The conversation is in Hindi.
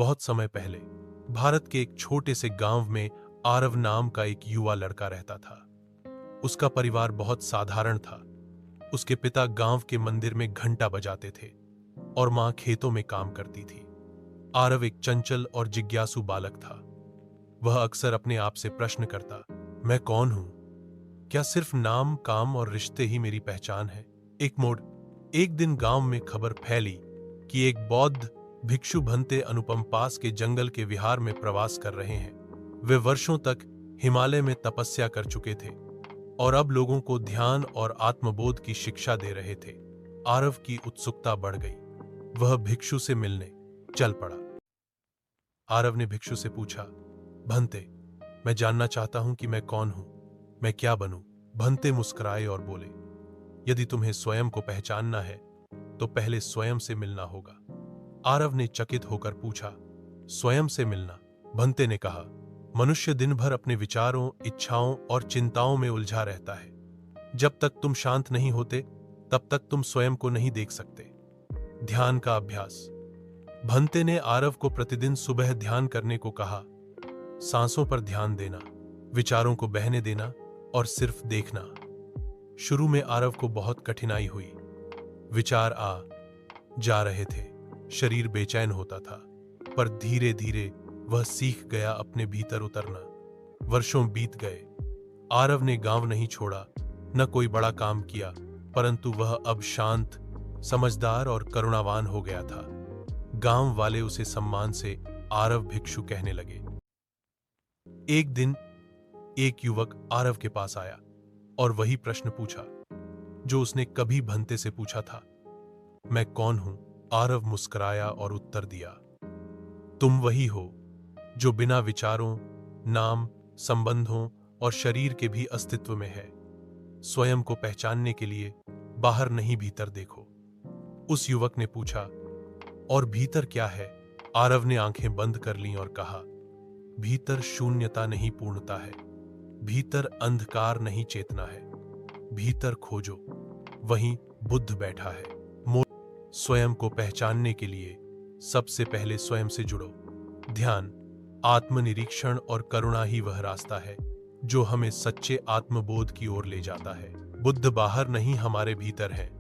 बहुत समय पहले भारत के एक छोटे से गांव में आरव नाम का एक युवा लड़का रहता था। उसका परिवार बहुत साधारण था। उसके पिता गांव के मंदिर में घंटा बजाते थे और मां खेतों में काम करती थी। आरव एक चंचल और जिज्ञासु बालक था। वह अक्सर अपने आप से प्रश्न करता, मैं कौन हूं? क्या सिर्फ नाम, काम और रिश्ते ही मेरी पहचान है? एक दिन गांव में खबर फैली कि एक बौद्ध भिक्षु भंते अनुपम पास के जंगल के विहार में प्रवास कर रहे हैं। वे वर्षों तक हिमालय में तपस्या कर चुके थे और अब लोगों को ध्यान और आत्मबोध की शिक्षा दे रहे थे। आरव की उत्सुकता बढ़ गई। वह भिक्षु से मिलने चल पड़ा। आरव ने भिक्षु से पूछा, भंते, मैं जानना चाहता हूं कि मैं कौन हूं, मैं क्या बनूं? भंते मुस्कुराए और बोले, यदि तुम्हें स्वयं को पहचानना है तो पहले स्वयं से मिलना होगा। आरव ने चकित होकर पूछा, स्वयं से मिलना? भंते ने कहा, मनुष्य दिन भर अपने विचारों, इच्छाओं और चिंताओं में उलझा रहता है। जब तक तुम शांत नहीं होते तब तक तुम स्वयं को नहीं देख सकते। ध्यान का अभ्यास। भंते ने आरव को प्रतिदिन सुबह ध्यान करने को कहा। सांसों पर ध्यान देना, विचारों को बहने देना और सिर्फ देखना। शुरू में आरव को बहुत कठिनाई हुई। विचार आ जा रहे थे, शरीर बेचैन होता था, पर धीरे धीरे वह सीख गया अपने भीतर उतरना। वर्षों बीत गए। आरव ने गांव नहीं छोड़ा, न कोई बड़ा काम किया, परंतु वह अब शांत, समझदार और करुणावान हो गया था। गांव वाले उसे सम्मान से आरव भिक्षु कहने लगे। एक दिन एक युवक आरव के पास आया और वही प्रश्न पूछा जो उसने कभी भंते से पूछा था, मैं कौन हूं? आरव मुस्कुराया और उत्तर दिया, तुम वही हो जो बिना विचारों, नाम, संबंधों और शरीर के भी अस्तित्व में है। स्वयं को पहचानने के लिए बाहर नहीं, भीतर देखो। उस युवक ने पूछा, और भीतर क्या है? आरव ने आंखें बंद कर लीं और कहा, भीतर शून्यता नहीं, पूर्णता है। भीतर अंधकार नहीं, चेतना है। भीतर खोजो, वहीं बुद्ध बैठा है। स्वयं को पहचानने के लिए सबसे पहले स्वयं से जुड़ो। ध्यान, आत्मनिरीक्षण और करुणा ही वह रास्ता है जो हमें सच्चे आत्मबोध की ओर ले जाता है। बुद्ध बाहर नहीं, हमारे भीतर है।